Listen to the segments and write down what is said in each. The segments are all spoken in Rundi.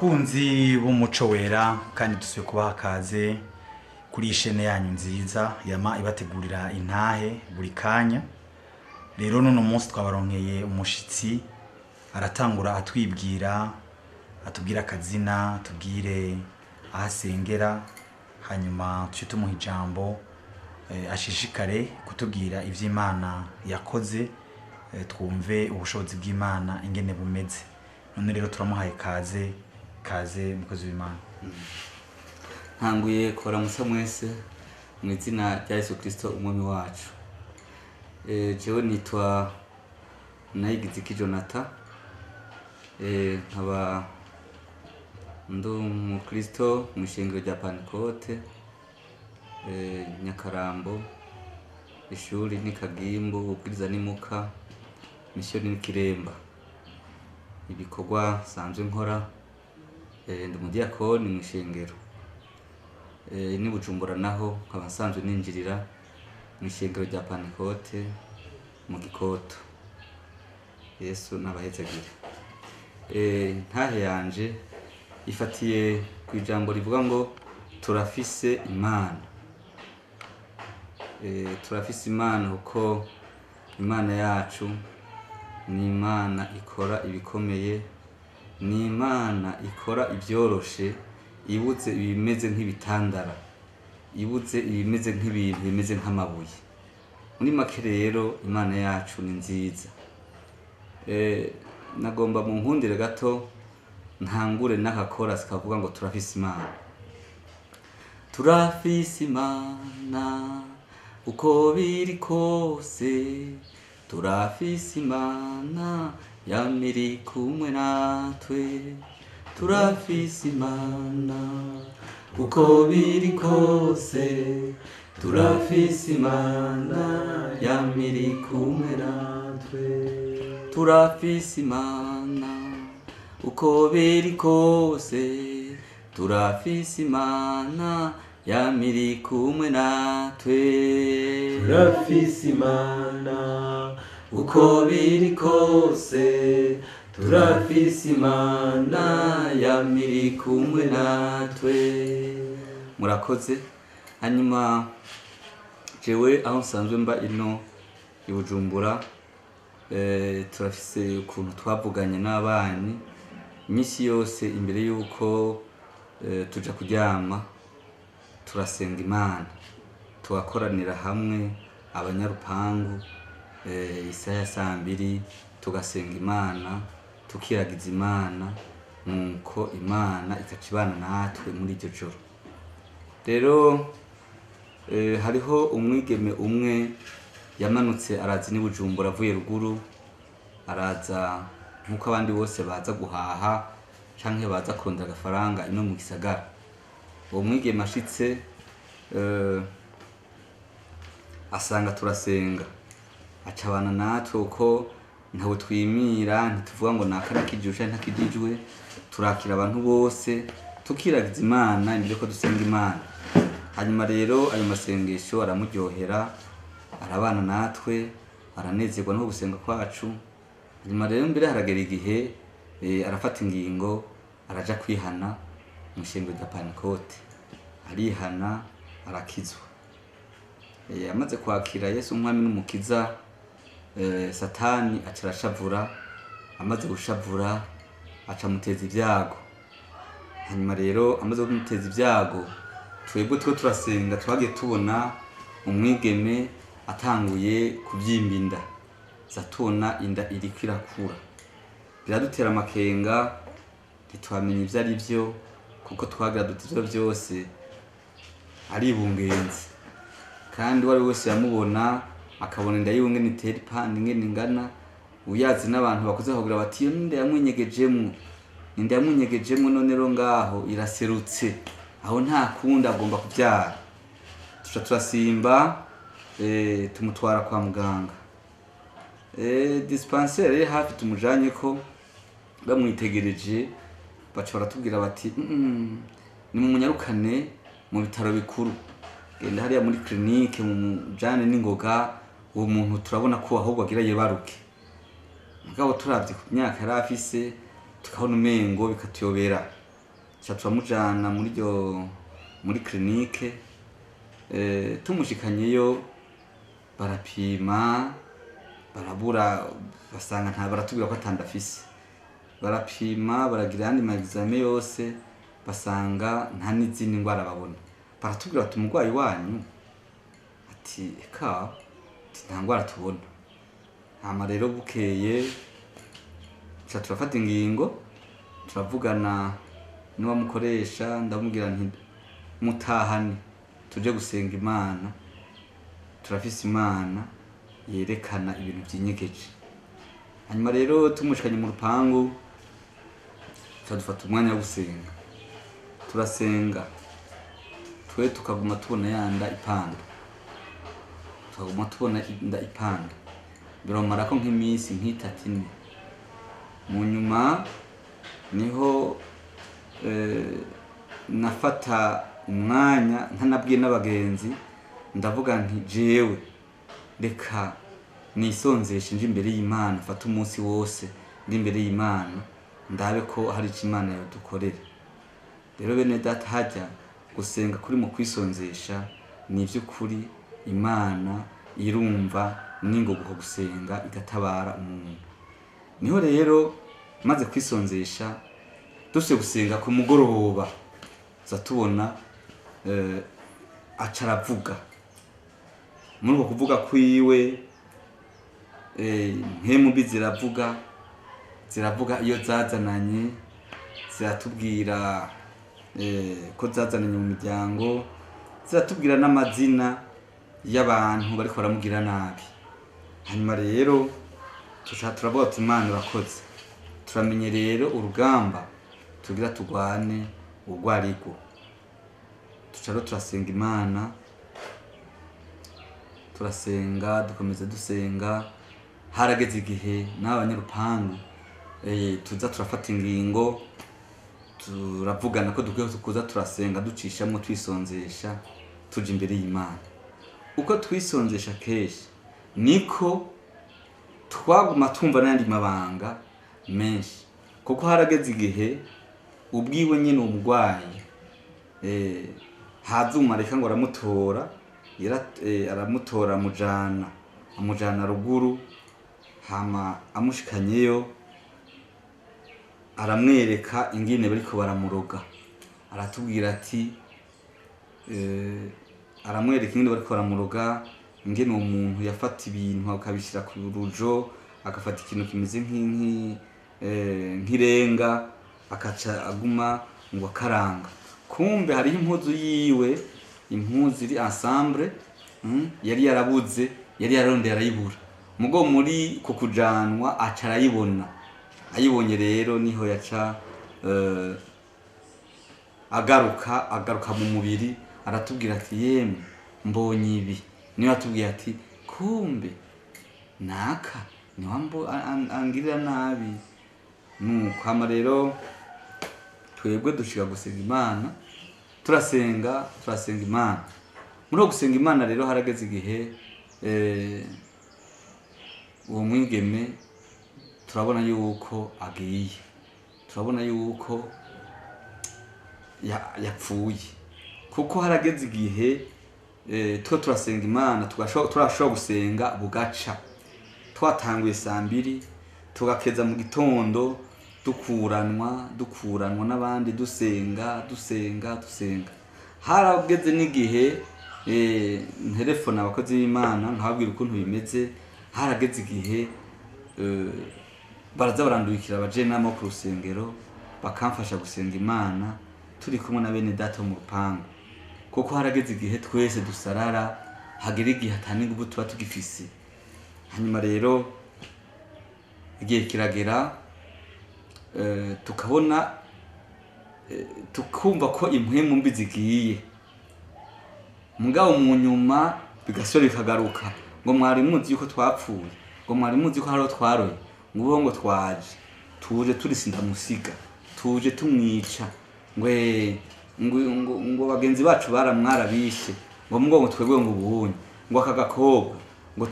bakunzi b'umuco wera kandi dusuye kubaha kaze kuri ishene yanyu nziza yama ibategurira intahe buri kanya. Rero none umunsi twabaronkeye umushitsi aratangura atwibwira, atubwira akazina, atubwire ahasengera, hanyuma tuce tumuha ijambo ashishikare kutubwira ivy'Imana yakoze, twumve ubushobozi bw'Imana ingene bumeze. None rero turamuhaye kaze mukozi w'Imana. Ntanguye kora musa mwese mu izina rya Yesu Kristo umwami wacu. Jewe nitwa Nayigiziki Jonathan, nkaba ndi umukristo mu ishengero rya Pantekote Nyakarambo, ishuri ni Kagimbu, ubwiriza ni Muka, misioni ni Kiremba. Ibikorwa sanzwe nkora, ndi umudiyakoni mu ishengero ni Bujumbura, naho nkaba nsanzwe ninjirira mu ishengero rya Pantekote mu Gikoto. Yesu nabahezagire. Ntahe yanje ifatiye ku ijambo rivuga ngo turafise Imana. Turafise Imana kuko Imana yacu ni Imana ikora ibikomeye, ni Imana ikora ibyoroshe, ibuze ibimeze nk'ibitandara, ibuze ibimeze nk'ibintu bimeze nk'amabuye. Muri make rero Imana yacu ni nziza. Nagomba mu nkundire gato ntangure n'akakora sikavuga ngo turafise Imana. Turafise Imana uko biri kose, turafise Imana yamiri kumwe natwe. Turafise Imana uko biri kose, turafise Imana yamiri kumwe natwe. Turafise Imana uko biri kose, turafise Imana yamiri kumwe natwe. Turafise Imana uko biri kose, turafise Imana yamiri kumwe natwe. Murakoze. Hanyuma jewe aho nsanzwe mba ino i Bujumbura, turafise ukuntu twavuganye n'abanyi imisi yose imbere yuko tuja kuryama. Turasenga Imana, tugakoranira hamwe abanyarupangu isaha ya 2:00, tugasenga Imana, tukiragiza Imana, nuko Imana ikacibana natwe muri iryo joro. Rero hariho umwigeme umwe yamanutse arazi ni Bujumbura avuye ruguru, araza nkuko abandi bose baza guhaha canke baza kurondera agafaranga ino mu gisagara. Uwo mwigeme ashitse asanga turasenga, acabana natwe uko ntawe twimira, ntituvuga ngo nakana kijusha ntakijijwe. Turakira abantu bose, tukiragiza Imana imbere ko dusenga Imana. Hanyuma rero ayo masengesho aramuryohera, arabana natwe, aranezerwa no gusenga kwacu. Hanyuma rero mbere haragera igihe arafata ingingo, araja kwihana mu ishengero rya Pantekote. Arihana, arakizwa. Amaze kwakira Yesu umwami n'umukiza, Satani aca arashavura. Amaze gushavura aca muteza ibyago. Hanyuma rero amaze kumuteza ibyago, twebwe two turasenga twagiye tubona umwigeme atanguye kubyimba inda, zatubona inda iriko irakura. Biradutera amakenga, ntitwamenye ivyo ari byo, kuko twagira duti ivyo byose ari bungenzi. Kandi wari wese yamubona akabona inda yiwe ngene itera ipande ngene ingana, uyazi n'abantu bakuze kugira bati iyo nda yamwinyegejemwo, inda yamwinyegejemwo none ro ngaho iraserutse, aho nta kundi agomba kubyara. Tuca turasimba, tumutwara kwa muganga. Dispensaire hafi tumujanye ko, bamwitegereje baca baratubwira bati ni mu munyarukane mu bitaro bikuru, genda hariya muri clinique mu jane n'ingoga, uwo muntu turabona ko ahubwo agira yebaruke. Mugabo turavye ku myaka yari afise tukabona umengo bikatuyobera. ca turamujana muri clinique, tumushikanyeyo barapima barabura, basanga nta, baratubwira ko atandafise, barapima baragira yandi ma examen yose basanga nta n'izindi ndwara babona, baratubwira ati umurwayi wanyu ati eka nta ndwara tubona. Hama rero bukeye ca turafata ingingo, turavugana n'uwamukoresha, ndamubwira nti mutahane tuje gusenga Imana, turafise Imana yerekana ibintu vyinyegeje. Hanyuma rero tumushikanye mu rupangu, dufata umwanya wo gusenga, turasenga twe tukaguma tubona yanda ipanda, tukaguma tubona inda ipanda, biromarako nk'imisi nk'itatu ine. Mu nyuma niho nafata umwanya ntanabwiye n'abagenzi, ndavuga nti jewe reka nisonzeshe nje imbere y'Imana, fata umunsi wose ndi imbere y'Imana ndabe ko hari ico Imana yodukorera. Rero bene data, hajya gusenga kuri mu kwisonzesha ni ivy'ukuri Imana irumva n'ingoga gusenga igatabara umuntu. Niho rero maze kwisonzesha duse gusenga ku mugoroba, za tubona aca aravuga. Muri uko kuvuga kwiwe mpemu mbi ziravuga iyo zazananye, ziratubwira ko zazananye mu miryango, ziratubwira n'amazina y'abantu bariko baramugira nabi. Hanyuma rero turavuga ati Imana urakoze, turamenye rero urugamba tugira tugwane urwarigwo. Tucaro turasenga Imana, turasenga dukomeza dusenga. Harageze igihe n'abanyarupangu tuza turafata ingingo, turavugana ko dukwiye kuza turasenga ducishamwo twisonzesha tuje imbere y'Imana. Uko twisonzesha kenshi niko twaguma tumva n'andi mabanga menshi, kuko harageze igihe ubwiwe nyine umurwayi haza umareka ngo aramutora, aramutora amujana ruguru. Hama amushikanyeyo aramwereka ingene bariko baramuroga, aratubwira ati aramwereka ingene bariko baramuroga, ingene uwo muntu yafata ibintu akabishira ku rujo, agafata ikintu kimeze nk'irenga akaca aguma ngo akaranga. Kumbe hari impuzu yiwe, impuzu iri ensemble yari yarabuze, yari yararondeye arayibura, mugo muri kukujanwa aca arayibona. Ayibonye rero niho yaca agaruka mu mubiri, aratubwira ati yemwe mbonye ibi. Niyo atubwiye ati kumbe naka niwambo angirira nabi. Nuko hama rero twebwe dushika gusenga Imana, turasenga Imana. Muri gusenga Imana rero harageze igihe uwo mwigeme turabona yuko agiye, turabona yuko yapfuye, kuko harageze igihe turasenga Imana turashobora gusenga bugaca. Twatanguye saa 2 tugakeza mu gitondo dukuranwa n'abandi dusenga. Harageze n'igihe telefone abakozi b'Imana nkababwira ukuntu bimeze. Harageze igihe baraza barandukira abaje nama ku rusengero bakamfasha gusenga Imana turi kumwe na bene data mu rupangu, kuko harageze igihe twese dusarara, hagera igihe atani ngubu tuba tugifise. Hanyuma rero igihe kiragera, tukabona tukumva ko impwemu mbi zigiye, mugabo mu nyuma bigasore bikagaruka ngo mwari muzi yuko twapfuye, ngo mwari muzi ko haro twaroye, ngo tuje turisinda musiga, tuje tumwica, ngo bagenzi bacu baramwarabishe, ngo mugongo twebwe ngo ubunye, ngo akagakobwa ngo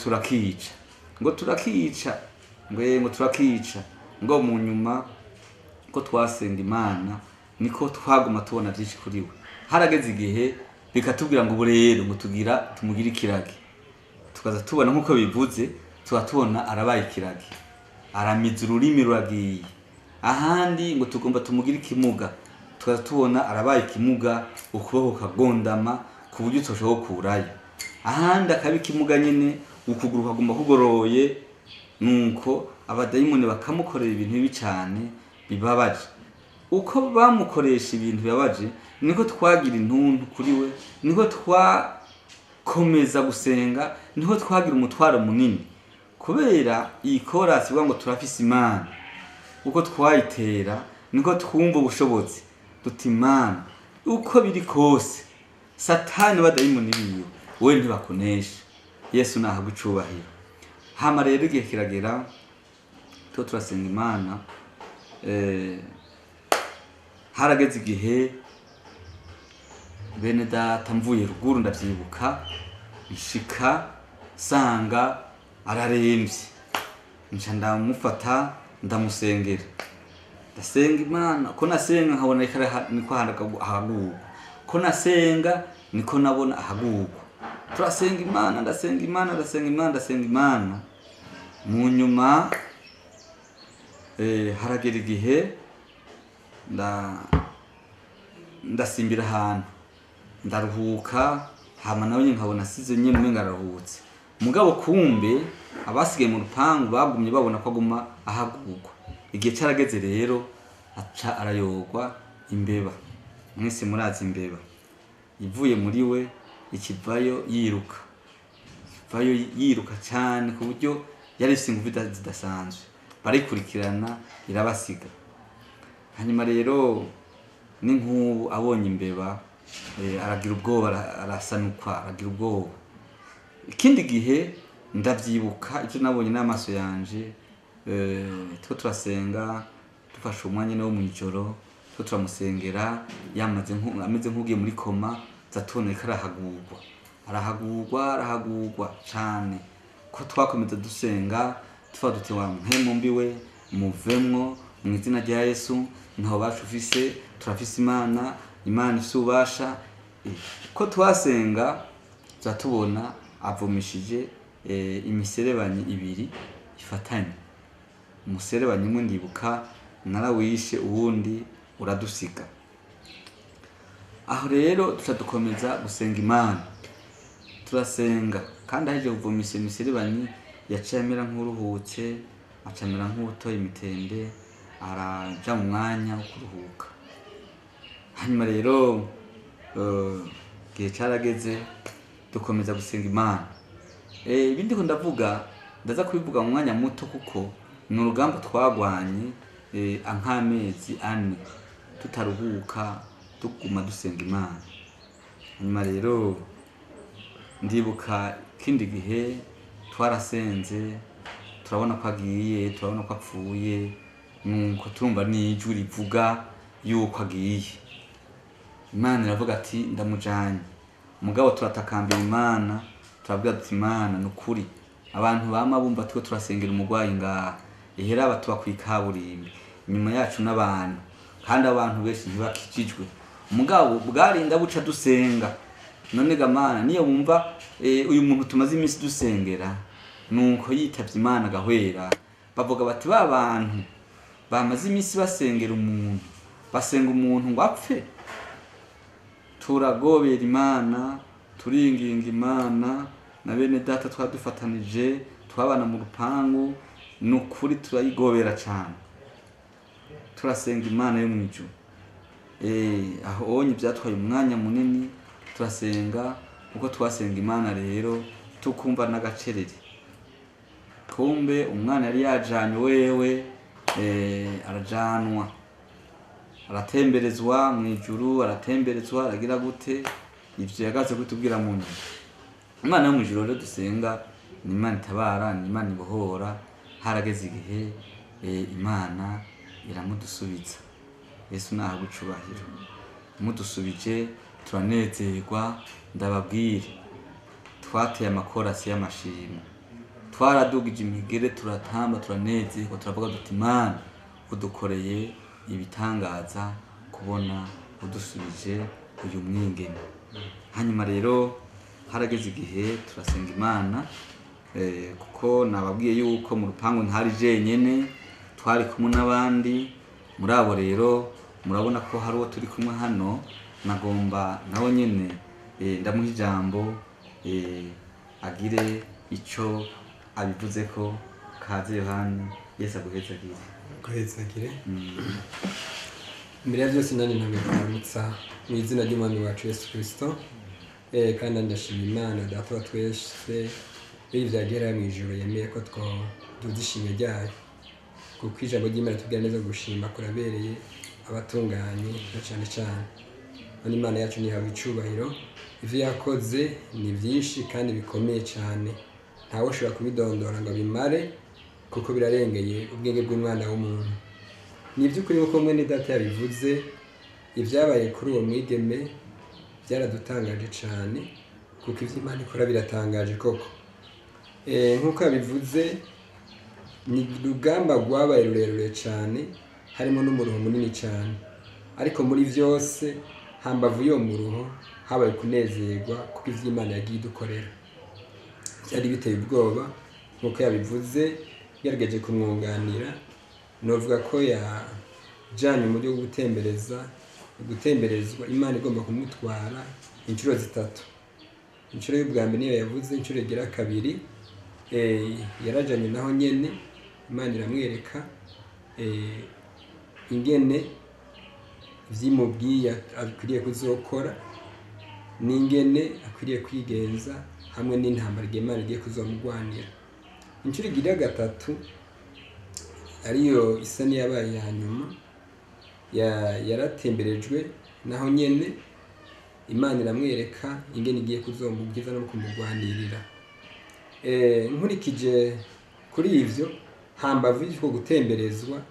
turakica, ngo mu nyuma ko twasenga Imana niko twaguma tubona byinshi kuri we. Harageze igihe bikatubwira ngo ubu rero ngo tumugire ikiragi, tukaza tubona nk'uko bivuze, tuba tubona arabaye ikiragi, aramiza ururimi ruragiye. Ahandi ngo tugomba tumugire ikimuga, tukaza tubona arabaye ikimuga, ukuboko kagondama ku buryo utoshobora kurayo. Ahandi akaba ikimuga nyene, ukuguru kagomba kugoroye, nuko abadayimoni bakamukorera ibintu bibi cyane bibabaje. Uko bamukoresha ibintu bibabaje, niko twagira intuntu kuri we, niko twakomeza gusenga, niko twagira umutwaro munini. Kubera iyi korasi ivuga ngo turafise Imana, uko twayitera niko twumva ubushobozi duti Imana uko biri kose Satani badayimoni biyo we ntibakonesha. Yesu nahabwa icubahiro. Hama rero igihe kiragera turasenga Imana, harageze igihe bene data mvuye ruguru ndavyibuka, nshika sanga araremvye, nca ndamufata ndamusengera, ndasenga Imana. Ko nasenga nkabona niko ahagurwa, ko nasenga niko nabona ahagurwa. Turasenga Imana, ndasenga Imana. Mu nyuma haragera igihe ndasimbira ahantu ndaruhuka, hama nawe nkabona asize nyene umenga araruhutse. Mugabo kumbe abasigaye mu rupangu bagumye babona ko aguma ahagurwa. Igihe carageze rero aca arayogwa imbeba. Mwese murazi imbeba ivuye muri we ikivayo yiruka cyane ku buryo yari ifite ingufu zidasanzwe. Barikurikirana irabasiga. Hanyuma rero n'inkubu abonye imbeba aragira ubwoba, arasanukwa, aragira ubwoba. Ikindi gihe ndavyibuka icyo nabonye n'amaso yanje, turasenga dufashe umwanya wo mwijoro, turamusengera ameze nk'ugiye muri koma, zatubona ko arahagurwa cyane. Ko twakomeza dusenga tuva duti wa mpemu mbiwe muvemwo mu izina rya Yesu, ntaho bashufise, turafise Imana ifise ububasha. Ko twasenga zatubona avumishije imiserebanyi ibiri ifatanye. Umuserebanyi umwe ndibuka narawishe, uwundi uradusiga. Aho rero tuca dukomeza gusenga Imana, turasenga kandi aheje kuvumisha imiserebanyi yaciye amera nk'uruhutse, acamera nk'utoye imitende, araja mu mwanya wo kuruhuka. Hanyuma rero gihe carageze dukomeza gusenga Imana. Ibindi ko ndaza kubivuga mu mwanya muto kuko ni urugamba twagwanye nk'amezi 4 tutaruhuka tuguma dusenga Imana. Hanyuma rero ndibuka kindi gihe twarasenze, turabona ko agiye, turabona ko apfuye, nuko turumva n'ijwi rivuga yuko agiye. Imana iravuga ati ndamujanye. Mugabo turatakambira Imana, turabwira duti Imana nukuri abantu bama bumva twe turasengera umugwayi ngaha, ihera batuba kwikaburimbi nyuma yacu n'abantu, kandi abantu benshi ntibakijijwe. Mugabo bwarinda buca dusenga. None gamana niyo wumva uyu muntu tumaze iminsi dusengera nuko yitavye Imana gahwera, bavuga bati ba bantu bamaze iminsi basengera umuntu, basenga umuntu ngo apfe. Turagobera Imana, turinginga Imana, na bene data twadufatanije, twabana mu rupangu, nukuri turayigobera cyane. Turasenga Imana yo mwijuru. Aho onye byatwaye umwanya munini, turasenga uko twasenga Imana rero tukumva n'agacerere. Kumbe umwana yari yajanye wewe arajanwa, aratemberezwa mwijuru, aratemberezwa aragira gute, ivyo yagaze kutubwira mu nyuma. Imana yo mwijuru rero dusenga ni Imana itabara, ni Imana ibohora. Harageze igihe Imana iramudusubiza. Yesu nahabwa icubahiro. Mudusubije turanezerwa. Ndababwire twateye amakorasi y'amashimwe, twaradugije imigere, turatamba, turanezerwa, turavuga duti Imana udukoreye ibitangaza kubona udusubije uyu mwigeme. Hanyuma rero harageze igihe turasenga Imana, kuko nababwiye yuko mu rupangu ntari jenyene, twari kumwe n'abandi. Muri abo rero murabona ko hari uwo turi kumwe hano, nagomba nawe nyene ndamuha ijambo agire ico abivuzeko. Kaze Yohani, Yesu aguhezagire. Aguhezagire. Mbere ya byose nani ntabiramutsa mu izina ry'Umwami wacu Yesu Kristo, kandi ndashima Imana Data wa twese b'ivyagera mu ijuru yemeye ko duzi ishimwe ryayo, kuko ijambo ry'Imana tubwira neza gushima kurabereye abatunganye na cane cane. None Imana yacu nihawe icubahiro, ivyo yakoze ni vyinshi kandi bikomeye cane, ntawe ushobora kubidondora ngo bimare, kuko birarengeye ubwenge bw'umwana w'umuntu. Ni ivy'ukuri nk'uko mwene data yabivuze, ivyabaye kuri uwo mwigeme byaradutangaje cane, kuko ivyo Imana ikora biratangaje koko. Nk'uko yabivuze, ni urugamba rwabaye rurerure cane, harimo n'umuruho munini cane, ariko muri vyose hambavu yo muruho habaye kunezerwa, kuko ivyo Imana yagiye idukorera byari biteye ubwoba. Nk'uko yabivuze, yarageje kumwunganira, novuga ko yajanye muri yo gutemberezwa Imana igomba kumutwara inshuro zitatu. Inshuro y'ubwa mbere niyo yavuze, inshuro igira kabiri yarajanye naho nyene Imana iramwereka ingene vyimubwiye akwiriye kuzokora, n'ingene akwiriye kwigenza, hamwe n'intambara Imana igiye kuzomugwanira. Inshuro igira gatatu ariyo isa niyabaye ya nyuma, yaratemberejwe naho nyene Imana iramwereka ingene igiye kuzomubwiza no kumugwanirira. Nkurikije kuri ivyo, hambavu y'uko gutemberezwa,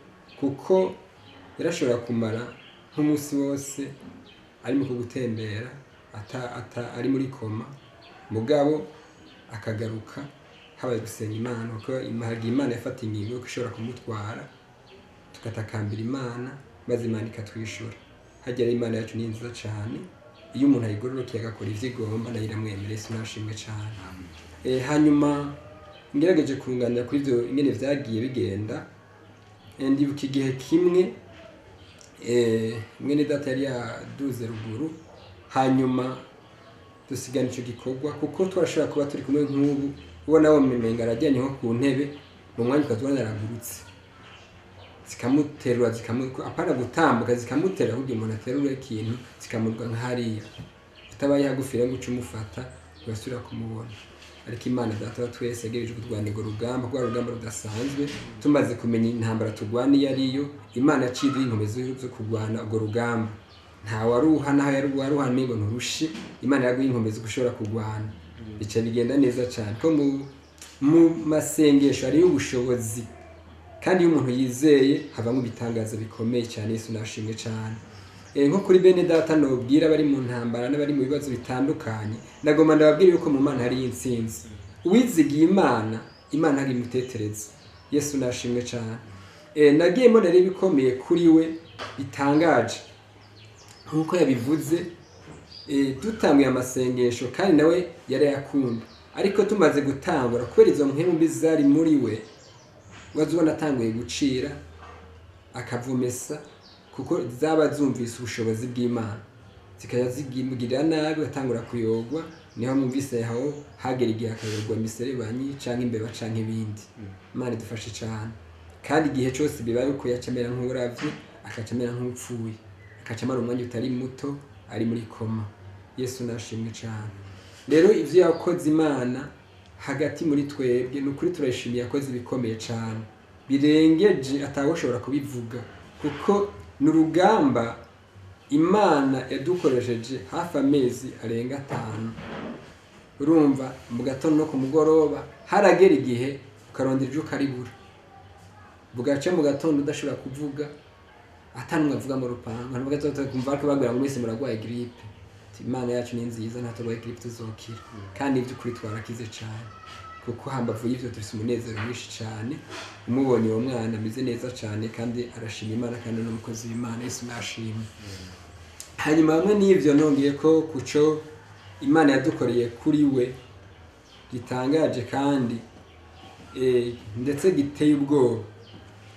kuko yarashobora kumara nk'umunsi wose ari mu gutembera ari muri koma, mugabo akagaruka habaye gusenga Imana, kuko Imana yafata ingingo ko ishobora kumutwara, tugatakambira Imana maze Imana ikatwishura. Hagera Imana yacu ni nziza cane, iyo umuntu ayigororokeye agakora ivyo igomba nayo iramwemerera. Yesu nashimwe cane. Hanyuma ngerageje kunganira kuri ivyo ingene vyagiye bigenda, ndibuka igihe kimwe mwene data yari yaduze ruguru, hanyuma dusigana ico gikorwa, kuko twarashobora kuba turi kumwe nk'ubu, ubona wo mimenga arajyanye nko ku ntebe, mu mwanya ukazibona yaragurutse, zikamuterura apana gutambuka, zikamuterura kugira umuntu aterure ikintu, zikamurwa nk'ahariya, utabaye hagufira ngo uce umufata ugasubira kumubona. Ariko Imana Data wa twese yagejeje kutugwanira urwo rugamba, rwa rugamba rudasanzwe. Tumaze kumenya intambara tugwana iyo ariyo, Imana yaciye inkomezi zo kugwana urwo rugamba. Nta waruha, naho waruha ngo nturushi, Imana yaguye inkomezi gushobora kugwana. Bica bigenda neza cyane, ko mu masengesho ariyo ubushobozi, kandi iyo umuntu yizeye havamo ibitangaza bikomeye cyane. Yesu nashimwe cyane. Nko kuri bene data nobwira bari mu ntambara n'abari mu bibazo bitandukanye, ndagomba ndababwira yuko mu Mana hari intsinzi. Uwizigiye Imana, Imana hari imutetereza. Yesu nashimwe cyane. Nagiye mbona rero ibikomeye kuri we bitangaje, nk'uko yabivuze, dutanguye amasengesho kandi nawe yari yakunda, ariko tumaze gutangura kubera izo mpemu mbi zari muri we, wazubona atanguye gucira akavumesa, kuko zaba zumvise ubushobozi bw'Imana, zikajya zimugirira nabi, atangura kuyogwa. Niho mwumvise aho hagera igihe akayoberwa imiserebanyi canke imbeba canke ibindi. Imana idufashe cane. Kandi igihe cyose bibaye uko yacamera nk'uravye, akacamera nk'upfuye, akacamara umwanya utari muto ari muri koma. Yesu nashimwe cane. Rero ivyo yakoze Imana hagati muri twebwe, n'ukuri turashimiye, yakoze ibikomeye cane birengeje atawoshobora kubivuga, kuko n'urugamba Imana yadukoresheje hafi amezi arenga 5. Urumva, mu gatondo no ku mugoroba haragera igihe ukarondera ije ukaribura, bugace mu gatondo udashobora kuvuga, atanumwe avuga mu rupango, abantu bagatoto kumva ko bagwira ngo mwese muragwaye grippe. Imana yacu ni nziza, ntaturwaye grippe tuzokira, kandi ivy'ukuri twarakize cane. kuko hambavu y'ivyo dufise umunezero mwinshi cane umubonye uwo mwana ameze neza cane kandi arashima Imana kandi n'umukozi w'Imana Yesu nashimwe. Hanyuma hamwe n'ivyo nongeye ko kuco Imana yadukoreye kuri we gitangaje kandi ndetse giteye ubwoba.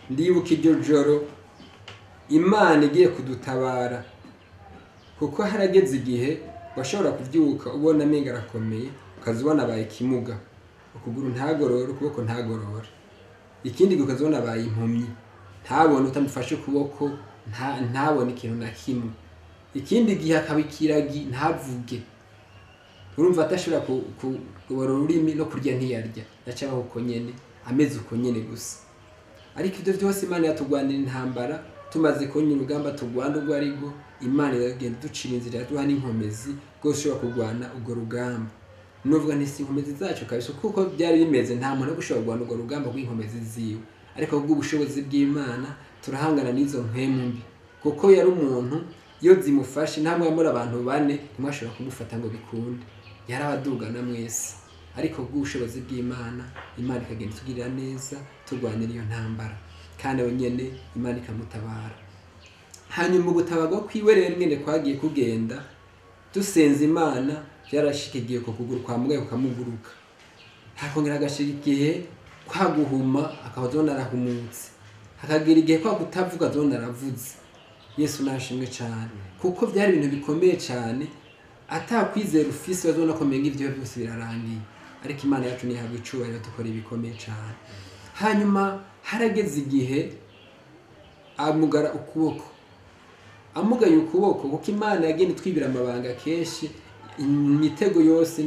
Ndibuka iryo joro Imana igiye kudutabara kuko harageze igihe washobora kuvyuka ubona amenga arakomeye ukazibona abaye ikimuga, ukuguru ntagorora, ukuboko ntagorora, ikindi gihe ukazibona abaye impumyi ntabone utamufashe ukuboko, ntabone ikintu na kimwe, ikindi gihe akaba ikiragi ntavuge, urumva atashobora kubora ururimi no kurya ntiyarya, yacabaho uko nyene ameze uko nyene gusa. Ariko ivyo vyose Imana yatugwanira intambara, tumaze kunya urugamba tugwana urwo arirwo, Imana iragenda ducira inzira yaduha n'inkomezi rwose ushobora kurwana urwo rugamba. Nuvuga nti si inkomezi zacu kabisa kuko byari bimeze nta muntu ushobora kurwana urwo rugamba rw'inkomezi ziwe, ariko kubw'ubushobozi bw'Imana turahangana n'izo mpemu mbi, kuko yari umuntu iyo zimufashe ntamwe yamura abantu bane ntimwashobora kumufata ngo bikunde, yarabadugana mwese, ariko kubw'ubushobozi bw'Imana, Imana ikagenda itugirira neza turwanira iyo ntambara kandi we nyene Imana ikamutabara. Hanyuma ubutabago kwiwe rero nyene kwagiye kugenda dusenza Imana, byarashikigiye ko kuguru kwa mugaye kukamuguruka, hakongera agashika igihe kwaguhuma akabazona arahumutse, hakagira igihe kwa kutavuga azona aravuze. Yesu nashimwe cyane kuko byari ibintu bikomeye cyane, atakwizera ufise bazona komenga ivyo byose birarangiye, ariko Imana yacu nihabwa icubahiro dukora ibikomeye cyane. Hanyuma harageze igihe amugara ukuboko, amugaye ukuboko kuko Imana yagenda twibira amabanga kenshi, imitego yose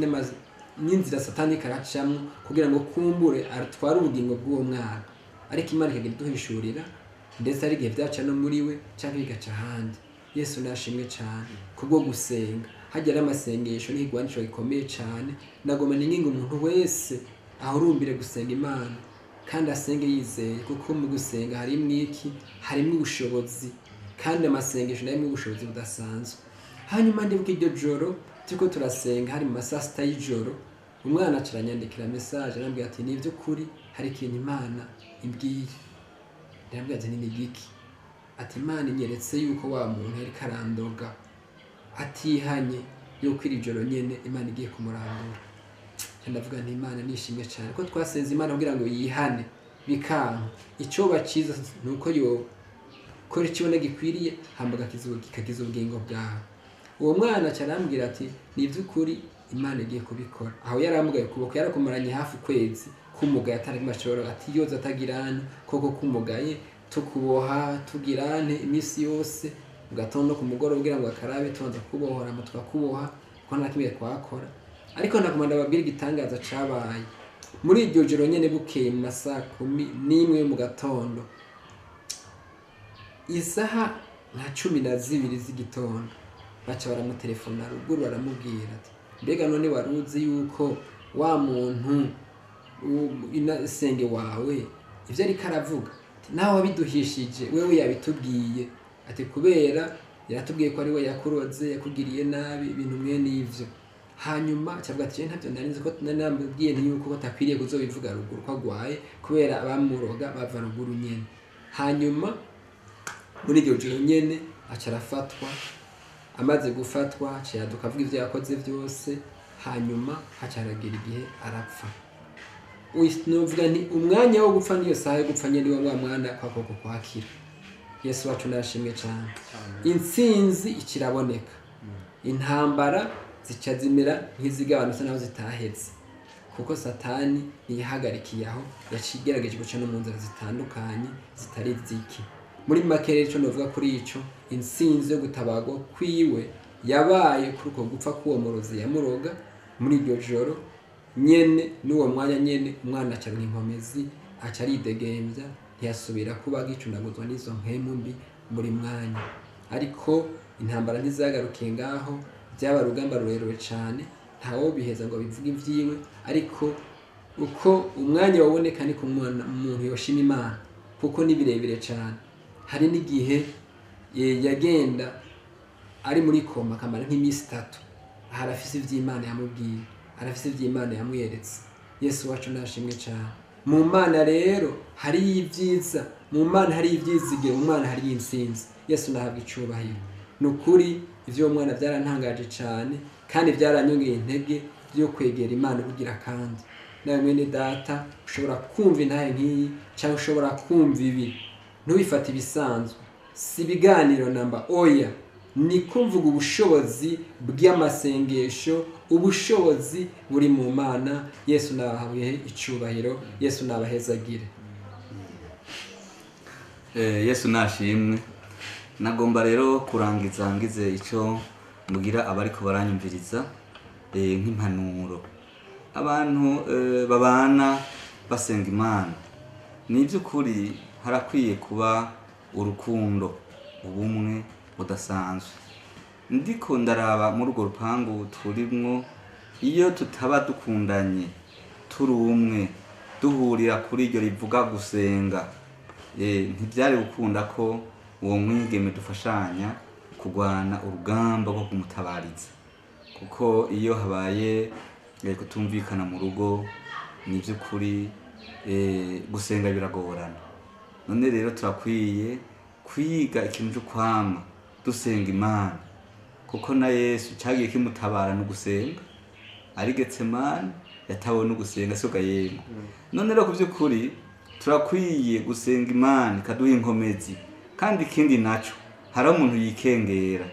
n'inzira Satani karacamwe kugira ngo kumbure atware ubugingo bw'uwo mwana, ariko Imana ikagenda duhishurira ndetse ari igihe byaca no muri we cyangwa bigaca ahandi. Yesu nashimwe cyane kubwo gusenga, hajya ari amasengesho n'igwanisho gikomeye cyane. Nagoma ninginga umuntu wese ahurumbire gusenga Imana kandi asenge yizeye, kuko mu gusenga harimo iki, harimo ubushobozi kandi amasengesho nayo ubushobozi budasanzwe. Hanyuma ndibuka iryo joro turiko turasenga hari mu masaa 6 y'ijoro, umwana acaranyandikira message arambwira ati ni by'ukuri hari ikintu Imana imbwiye. Ndambwira ati ni giki? Ati Imana inyeretse yuko wa muntu yari karandoga atihanye yuko iri joro nyene Imana igiye kumurandura. Ndavuga nti Imana nishimye cyane ko twasenze Imana kugira ngo yihane bikanka, ico baciza nuko yo kora ikibona gikwiriye hambaga kikagiza ubugingo bwawe. Uwo mwana carambwira ati ni by'ukuri Imana igiye kubikora. Aho yaramugaye kuboko yarakumaranye hafi kwezi kumugaye atari mashoro, ati yoza atagirana koko kumugaye tukuboha tugirane imisi yose ugatondo ku mugoro kugira ngo akarabe tubanza kubohora mu twakuboha ko nakimwe kwakora. Ariko ndakumanda babwira igitangaza cabaye muri iryo joro nyene bukeye mu masaa 11 mu gatondo, isaha nka 12 z'igitondo baca baramutelefona ruguru baramubwira ati mbega none waruzi yuko wa muntu inasenge wawe ivyo ari karavuga, nawe wabiduhishije wewe yabitubwiye, ati kubera yaratubwiye ko ari we yakuroze yakugiriye nabi ibintu mwe n'ivyo. Hanyuma acavuga ati ntavyo narinzi ko nanambwiye nti yuko batakwiriye kuzobivuga ruguru ko agwaye kubera abamuroga bava ruguru nyene. Hanyuma muri iryo joro nyene aca arafatwa, amaze gufatwa aca yaduka avuga ivyo yakoze vyose, hanyuma aca aragira igihe arapfa. Novuga nti umwanya wo gupfa niyo saha yo gupfa nyene wa mwana kwakoko kwakira. Yesu wacu nashimwe cyane. Intsinzi ikiraboneka, intambara zica zimera nk'izigabanutse naho zitaheze, kuko Satani ntiyahagarikiye aho, yacigerageje guca no mu nzira zitandukanye zitari ziki. Muri make rero ico novuga kuri ico, intsinzi yo gutabago kwiwe yabaye kuri uko gupfa k'uwo murozi yamuroga muri iryo joro nyene. N'uwo mwanya nyene umwana acaronka inkomezi, aca aridegembya, ntiyasubira kuba agicundaguzwa n'izo mpemu mbi muri mwanya. Ariko intambara ntizagarukiye ngaho, byaba rugamba rurerure cyane, ntawo biheza ngo bivuge ivyiwe, ariko uko umwanya waboneka niko umuntu yoshima Imana kuko ni birebire cyane. Hari n'igihe yagenda ari muri koma akamara nk'imisi 3, harafise ivy'Imana yamubwiye, harafise ivy'Imana yamweretse. Yesu wacu nashimwe cyane. Mu Mana rero hari ibyiza, mu Mana hari ibyizigiro, mu Mana hari intsinzi. Yesu nahabwa icubahiro. Nukuri ivyo mwana byarantangaje cyane kandi byaranyongeye intege byo kwegera Imana kugira kandi. Nawe mwene data ushobora kumva intahe nk'iyi cyangwa ushobora kumva ibi. Ntubifate ibisanzwe. Si biganiro namba oya. Ni kumvuga ubushobozi bw'amasengesho, ubushobozi buri mu Mana. Yesu nabahaye icubahiro, Yesu nabahezagire. Yesu nashimwe. Nagomba rero kurangiza ngize icyo mbwira abariko baranyumviriza nk'impanuro. Abantu babana basenga Imana, ni by'ukuri harakwiye kuba urukundo, ubumwe budasanzwe. Ndiko ndaraba muri urwo rupangu turimwo, iyo tutaba dukundanye turi umwe duhurira kuri iryo rivuga gusenga, ntibyari gukunda ko uwo mwigeme dufashanya kurwana urugamba rwo kumutabariza, kuko iyo habaye kutumvikana mu rugo ni by'ukuri gusenga biragorana. None rero turakwiye kwiga ikintu cyo kwama dusenga Imana, kuko na Yesu cyagiye kimutabara no gusenga, ari Getsemani yatawe no gusenga soga yemwe. None rero ku by'ukuri turakwiye gusenga Imana ikaduha inkomezi. Kandi ikindi naco hari umuntu yikengera,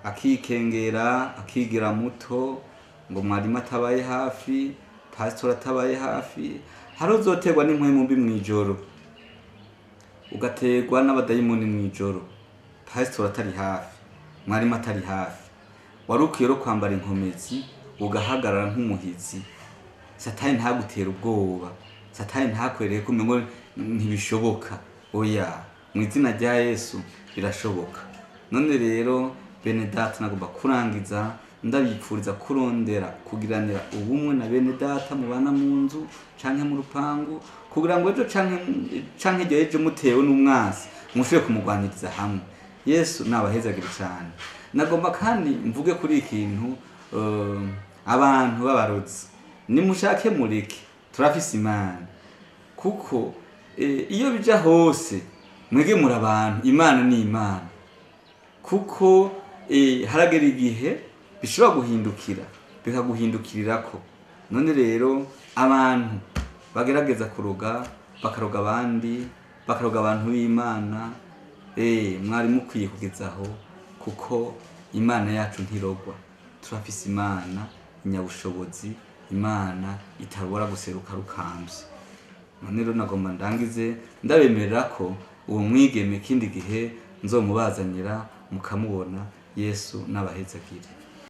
akikengera akigira muto ngo mwarimu atabaye hafi, pastor atabaye hafi. Hari uzoterwa n'impwemu mbi mwijoro, ugaterwa n'abadayimoni mwijoro, pastor atari hafi, mwarimu atari hafi. Warukwiye ro kwambara inkomezi ugahagarara nk'umuhizi. Satani ntagutera ubwoba, Satani ntakwereye ko umengo ntibishoboka. Oya, mu izina rya Yesu birashoboka. None rero bene data nagomba kurangiza ndabipfuriza kurondera kugiranira ubumwe na bene data mubana mu nzu canke mu rupangu, kugira ngo ejo canke igihe ejo mutewe n'umwansi mushobore kumugwaniriza hamwe. Yesu nabahezagire cyane. Nagomba kandi mvuge kuri ikintu abantu b'abarozi, nimushake mureke, turafise Imana. Kuko iyo bija hose mwege muri abantu, Imana ni Imana. Kuko haragera igihe bishobora guhindukira bikaguhindukirirako. None rero abantu bagerageza kuroga, bakaroga abandi, bakaroga abantu b'Imana, mwari mukwiye kugezaho, kuko Imana yacu ntirogwa. Turafise Imana inyabushobozi, Imana itabora guseruka rukambye. None rero nagomba ndangize ndabemerera ko uwo mwigeme kindi gihe nzomubazanira mukamubona. Yesu nabahezagire.